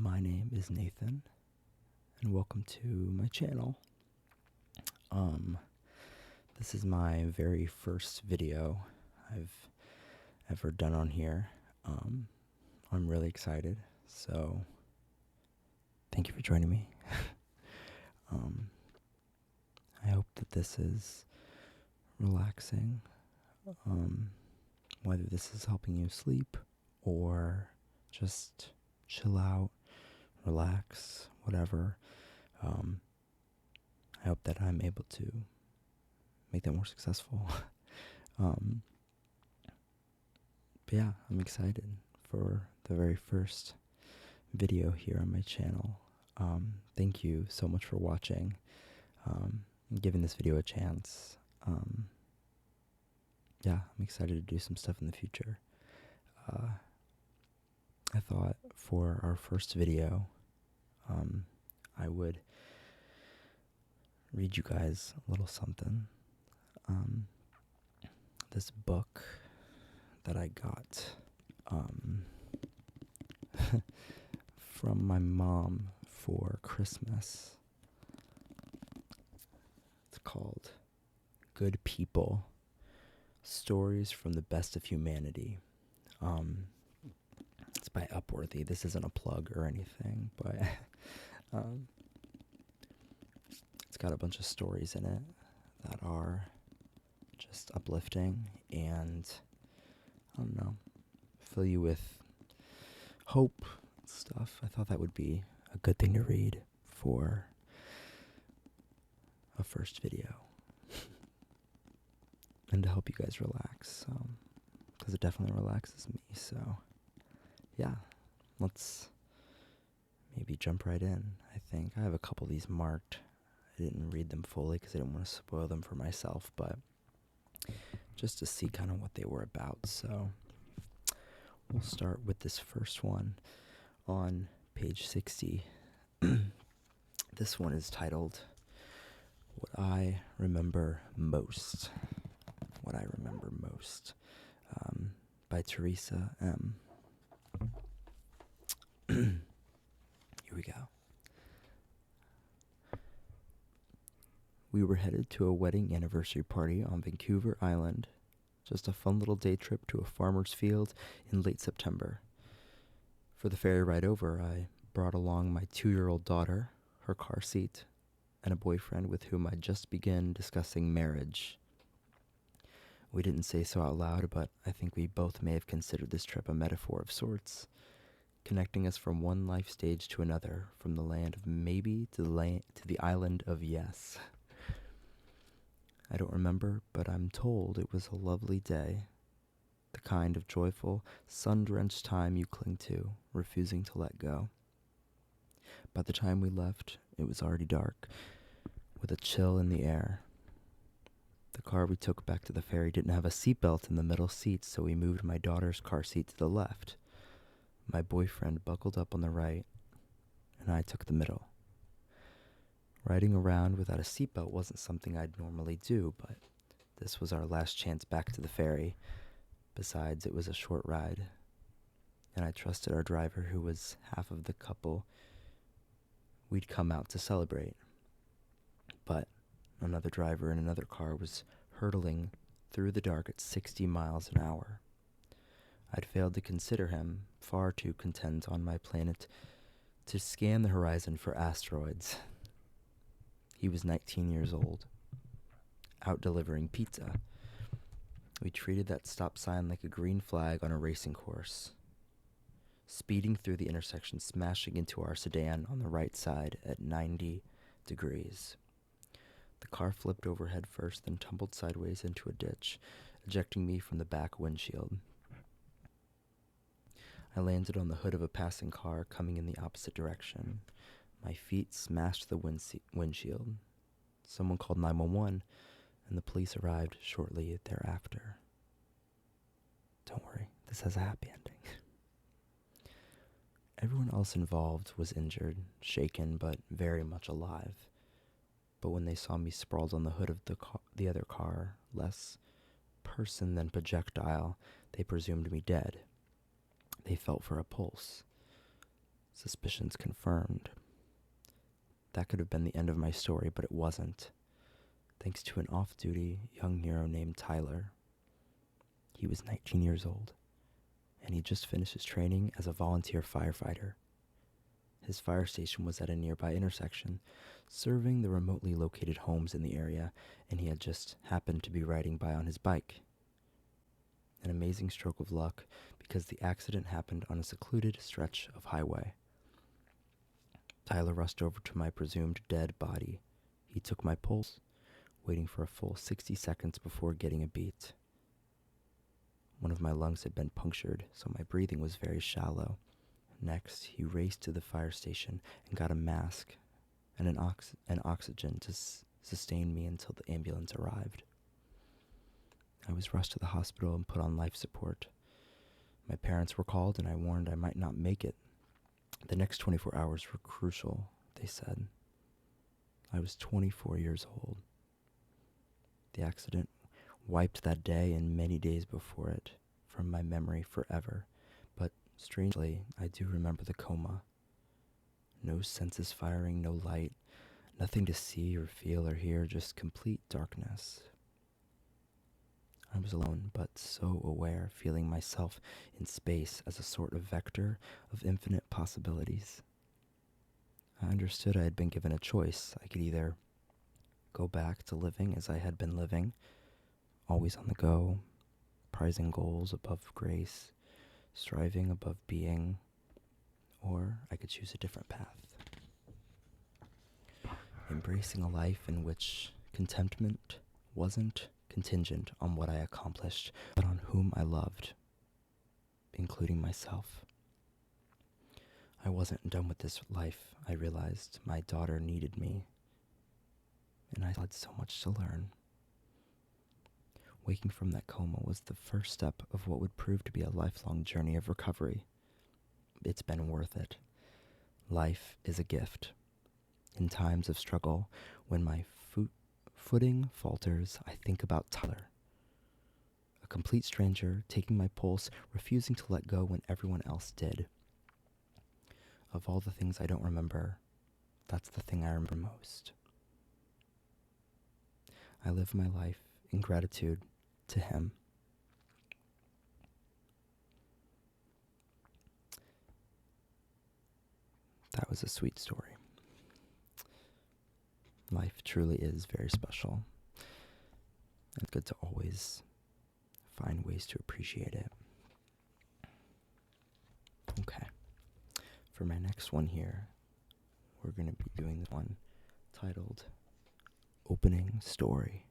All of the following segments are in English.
My name is Nathan, and welcome to my channel. This is my very first video I've ever done on here. I'm really excited, so thank you for joining me. I hope that this is relaxing, whether this is helping you sleep or just chill out, relax, whatever. I hope that I'm able to make that more successful. But yeah, I'm excited for the very first video here on my channel. Thank you so much for watching, and giving this video a chance. Yeah, I'm excited to do some stuff in the future. I thought for our first video, I would read you guys a little something. This book that I got from my mom for Christmas. It's called Good People, Stories from the Best of Humanity. It's by Upworthy. This isn't a plug or anything, but it's got a bunch of stories in it that are just uplifting and, I don't know, fill you with hope and stuff. I thought that would be a good thing to read for a first video and to help you guys relax, because it definitely relaxes me. So yeah, let's maybe jump right in. I think I have a couple of these marked. I didn't read them fully because I didn't want to spoil them for myself, but just to see kind of what they were about. So we'll start with this first one on page 60. This one is titled, What I Remember Most. What I Remember Most, by Teresa M. Here we go. We were headed to a wedding anniversary party on Vancouver Island. Just a fun little day trip to a farmer's field in late September. For the ferry ride over, I brought along my 2-year-old daughter, her car seat, and a boyfriend with whom I just began discussing marriage. We didn't say so out loud, but I think we both may have considered this trip a metaphor of sorts, connecting us from one life stage to another, from the land of maybe to the island of yes. I don't remember, but I'm told it was a lovely day, the kind of joyful, sun-drenched time you cling to, refusing to let go. By the time we left, it was already dark, with a chill in the air. The car we took back to the ferry didn't have a seatbelt in the middle seat, so we moved my daughter's car seat to the left. My boyfriend buckled up on the right, and I took the middle. Riding around without a seatbelt wasn't something I'd normally do, but this was our last chance back to the ferry. Besides, it was a short ride, and I trusted our driver, who was half of the couple we'd come out to celebrate. But another driver in another car was hurtling through the dark at 60 miles an hour. I'd failed to consider him, far too content on my planet to scan the horizon for asteroids. He was 19 years old, out delivering pizza. We treated that stop sign like a green flag on a racing course, speeding through the intersection, smashing into our sedan on the right side at 90 degrees. The car flipped over head first, then tumbled sideways into a ditch, ejecting me from the back windshield. I landed on the hood of a passing car coming in the opposite direction. My feet smashed the windshield. Someone called 911, and the police arrived shortly thereafter. Don't worry, this has a happy ending. Everyone else involved was injured, shaken, but very much alive. But when they saw me sprawled on the hood of the other car, less person than projectile, they presumed me dead. They felt for a pulse. Suspicions confirmed. That could have been the end of my story, but it wasn't, thanks to an off-duty young hero named Tyler. He was 19 years old, and he just finished his training as a volunteer firefighter. His fire station was at a nearby intersection, serving the remotely located homes in the area, and he had just happened to be riding by on his bike. An amazing stroke of luck, because the accident happened on a secluded stretch of highway. Tyler rushed over to my presumed dead body. He took my pulse, waiting for a full 60 seconds before getting a beat. One of my lungs had been punctured, so my breathing was very shallow. Next, he raced to the fire station and got a mask and an oxygen to sustain me until the ambulance arrived. I was rushed to the hospital and put on life support. My parents were called, and I warned I might not make it. The next 24 hours were crucial, they said. I was 24 years old. The accident wiped that day and many days before it from my memory forever, but strangely, I do remember the coma. No senses firing, no light, nothing to see or feel or hear, just complete darkness. I was alone, but so aware, feeling myself in space as a sort of vector of infinite possibilities. I understood I had been given a choice. I could either go back to living as I had been living, always on the go, prizing goals above grace, striving above being, or I could choose a different path. Embracing a life in which contentment wasn't contingent on what I accomplished, but on whom I loved, including myself. I wasn't done with this life, I realized. My daughter needed me, and I had so much to learn. Waking from that coma was the first step of what would prove to be a lifelong journey of recovery. It's been worth it. Life is a gift. In times of struggle, when my footing falters, I think about Tyler. A complete stranger, taking my pulse, refusing to let go when everyone else did. Of all the things I don't remember, that's the thing I remember most. I live my life in gratitude to him. That was a sweet story. Life truly is very special. It's good to always find ways to appreciate it. Okay. For my next one here, we're going to be doing this one titled Opening Story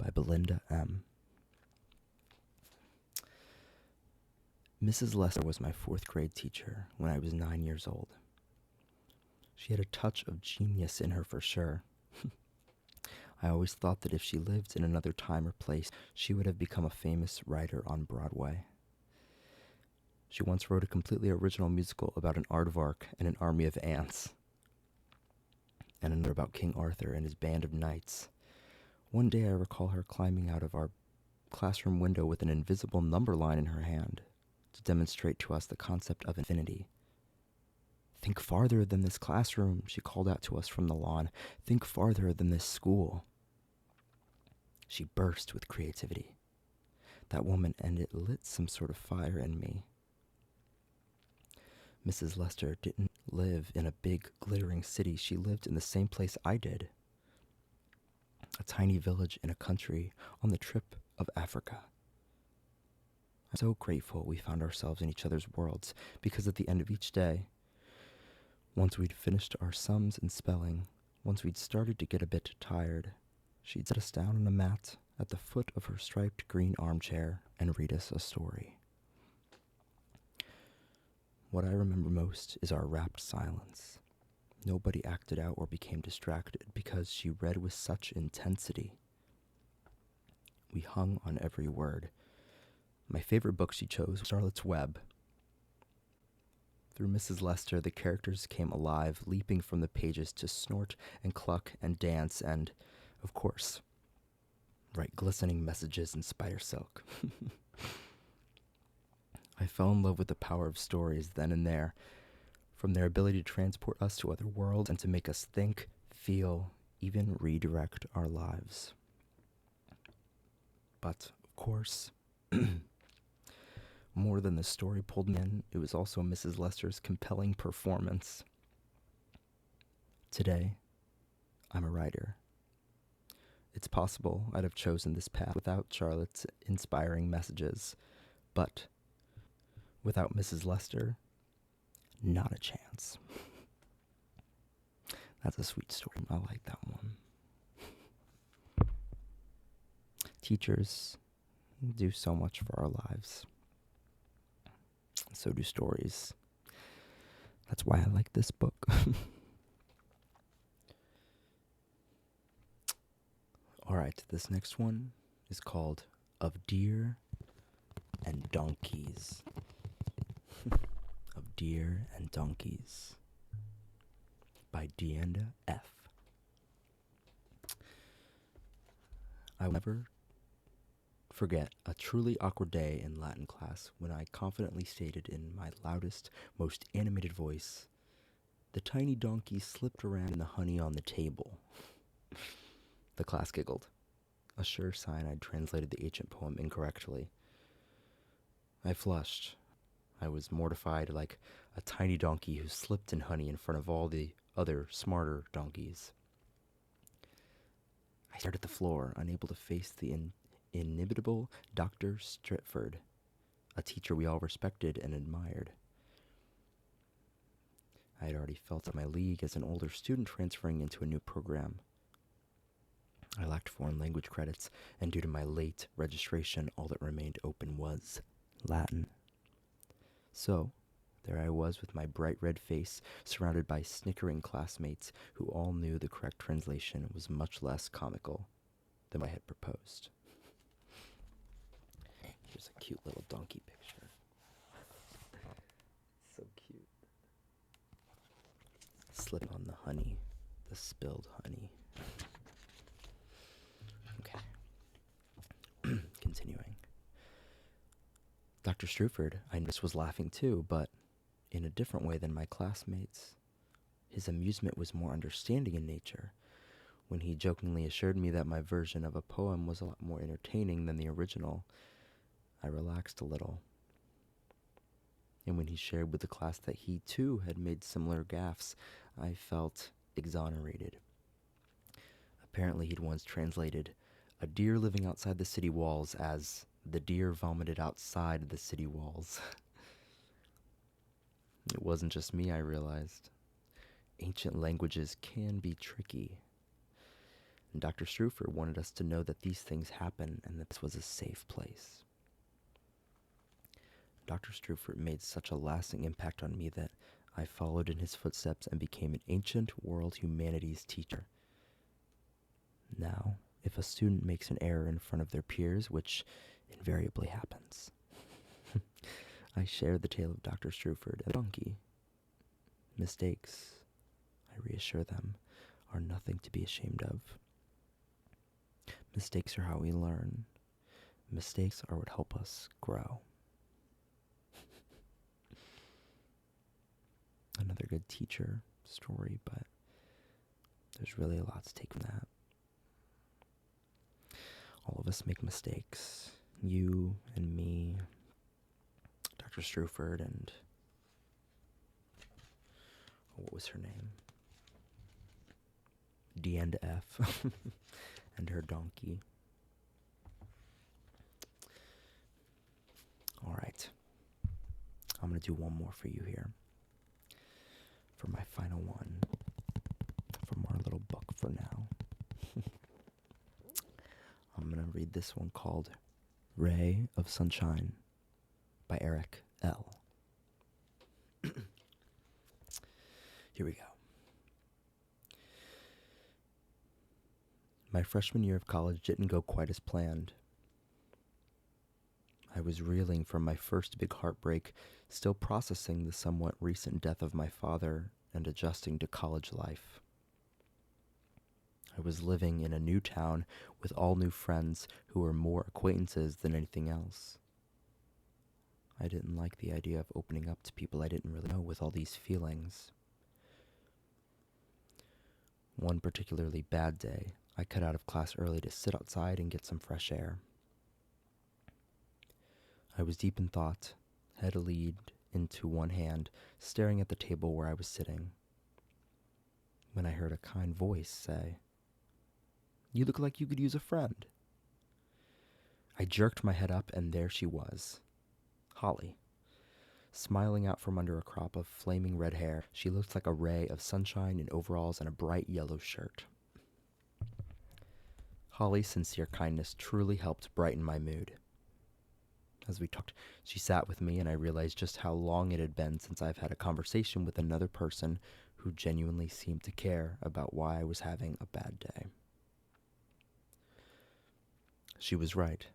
by Belinda M. Mrs. Lester was my 4th grade teacher when I was 9 years old. She had a touch of genius in her for sure. I always thought that if she lived in another time or place, she would have become a famous writer on Broadway. She once wrote a completely original musical about an aardvark and an army of ants, and another about King Arthur and his band of knights. One day I recall her climbing out of our classroom window with an invisible number line in her hand to demonstrate to us the concept of infinity. "Think farther than this classroom," she called out to us from the lawn. "Think farther than this school." She burst with creativity. That woman, and it lit some sort of fire in me. Mrs. Lester didn't live in a big, glittering city. She lived in the same place I did. A tiny village in a country on the tip of Africa. I'm so grateful we found ourselves in each other's worlds, because at the end of each day, once we'd finished our sums and spelling, once we'd started to get a bit tired, she'd set us down on a mat at the foot of her striped green armchair and read us a story. What I remember most is our rapt silence. Nobody acted out or became distracted because she read with such intensity. We hung on every word. My favorite book she chose was Charlotte's Web. Through Mrs. Lester, the characters came alive, leaping from the pages to snort and cluck and dance and, of course, write glistening messages in spider silk. I fell in love with the power of stories then and there. from their ability to transport us to other worlds and to make us think, feel, even redirect our lives. But, of course, more than the story pulled me in, it was also Mrs. Lester's compelling performance. Today, I'm a writer. It's possible I'd have chosen this path without Charlotte's inspiring messages, but without Mrs. Lester, not a chance. That's a sweet story. I like that one. Teachers do so much for our lives. So do stories. That's why I like this book. All right, this next one is called Of Deer and Donkeys. Of Deer and Donkeys by Deanda F. I will never forget a truly awkward day in Latin class when I confidently stated in my loudest, most animated voice, "The tiny donkey slipped around in the honey on the table." The class giggled, a sure sign I'd translated the ancient poem incorrectly. I flushed. I was mortified like a tiny donkey who slipped in honey in front of all the other smarter donkeys. I stared at the floor, unable to face the inimitable Dr. Stritford, a teacher we all respected and admired. I had already felt at my league as an older student transferring into a new program. I lacked foreign language credits, and due to my late registration, all that remained open was Latin. So, there I was with my bright red face, surrounded by snickering classmates who all knew the correct translation was much less comical than what I had proposed. Here's a cute little donkey picture. So cute. Slipping on the honey, the spilled honey. Okay. Continuing. Dr. Struford, I noticed, was laughing too, but in a different way than my classmates. His amusement was more understanding in nature. When he jokingly assured me that my version of a poem was a lot more entertaining than the original, I relaxed a little. And when he shared with the class that he too had made similar gaffes, I felt exonerated. Apparently he'd once translated "a deer living outside the city walls" as "the deer vomited outside the city walls." It wasn't just me, I realized. Ancient languages can be tricky. And Dr. Struford wanted us to know that these things happen and that this was a safe place. Dr. Struford made such a lasting impact on me that I followed in his footsteps and became an ancient world humanities teacher. Now, if a student makes an error in front of their peers, which invariably happens, I share the tale of Dr. Struford and the donkey. Mistakes, I reassure them, are nothing to be ashamed of. Mistakes are how we learn. Mistakes are what help us grow. Another good teacher story, but there's really a lot to take from that. All of us make mistakes. You and me, Dr. Struford, and what was her name? Deanda F. and her donkey. All right. I'm going to do one more for you here. For my final one. From our little book for now. I'm going to read this one called Ray of Sunshine by Eric L. Here we go. My freshman year of college didn't go quite as planned. I was reeling from my first big heartbreak, still processing the somewhat recent death of my father and adjusting to college life. I was living in a new town with all new friends who were more acquaintances than anything else. I didn't like the idea of opening up to people I didn't really know with all these feelings. One particularly bad day, I cut out of class early to sit outside and get some fresh air. I was deep in thought, head leaned into one hand, staring at the table where I was sitting, when I heard a kind voice say, "You look like you could use a friend." I jerked my head up, and there she was, Holly. Smiling out from under a crop of flaming red hair, she looked like a ray of sunshine in overalls and a bright yellow shirt. Holly's sincere kindness truly helped brighten my mood. As we talked, she sat with me, and I realized just how long it had been since I've had a conversation with another person who genuinely seemed to care about why I was having a bad day. She was right.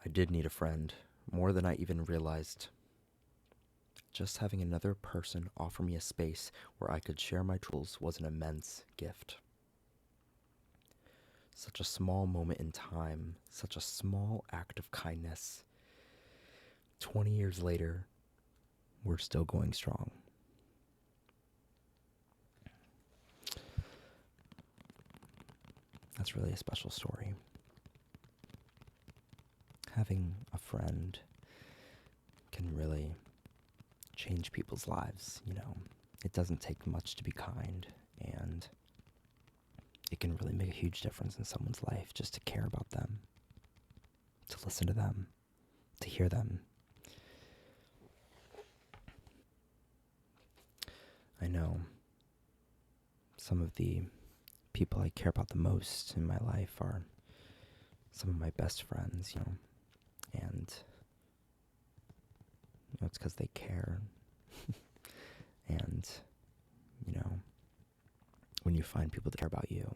I did need a friend, more than I even realized. Just having another person offer me a space where I could share my troubles was an immense gift. Such a small moment in time, such a small act of kindness. 20 years later, we're still going strong. That's really a special story. Having a friend can really change people's lives, you know. It doesn't take much to be kind, and it can really make a huge difference in someone's life just to care about them, to listen to them, to hear them. I know some of the people I care about the most in my life are some of my best friends, you know, and it's because they care. And, you know, when you find people that care about you,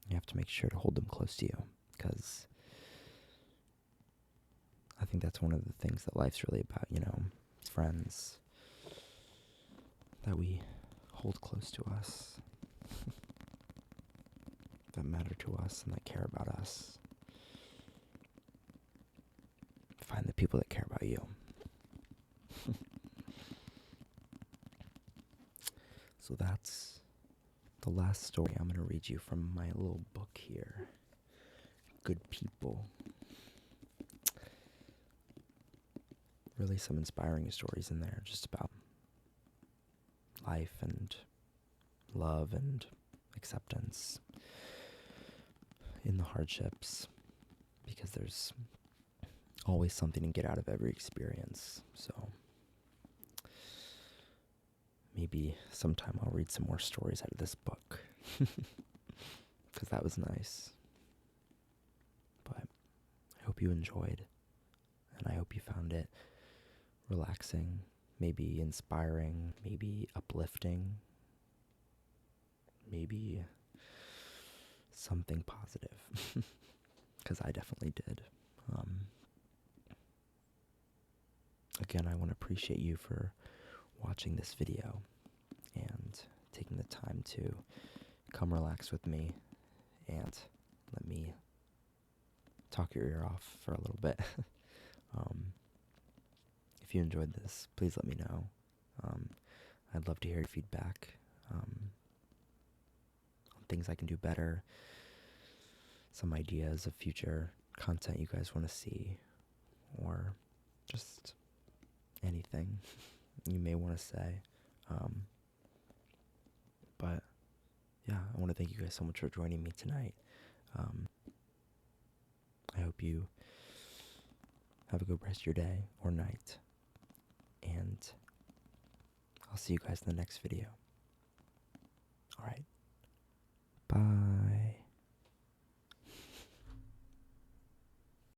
you have to make sure to hold them close to you, because I think that's one of the things that life's really about, you know, friends that we hold close to us, that matter to us and that care about us. Find the people that care about you. So that's the last story I'm going to read you from my little book here, Good People. Really some inspiring stories in there, just about life and love and acceptance in the hardships, because there's always something to get out of every experience. So maybe sometime I'll read some more stories out of this book, because that was nice. But I hope you enjoyed, and I hope you found it relaxing, maybe inspiring, maybe uplifting, maybe something positive, because I definitely did. Again, I want to appreciate you for watching this video and taking the time to come relax with me and let me talk your ear off for a little bit. If you enjoyed this, please let me know. I'd love to hear your feedback on things I can do better, some ideas of future content you guys want to see, or just anything you may want to say. But yeah, I want to thank you guys so much for joining me tonight. I hope you have a good rest of your day or night, and I'll see you guys in the next video.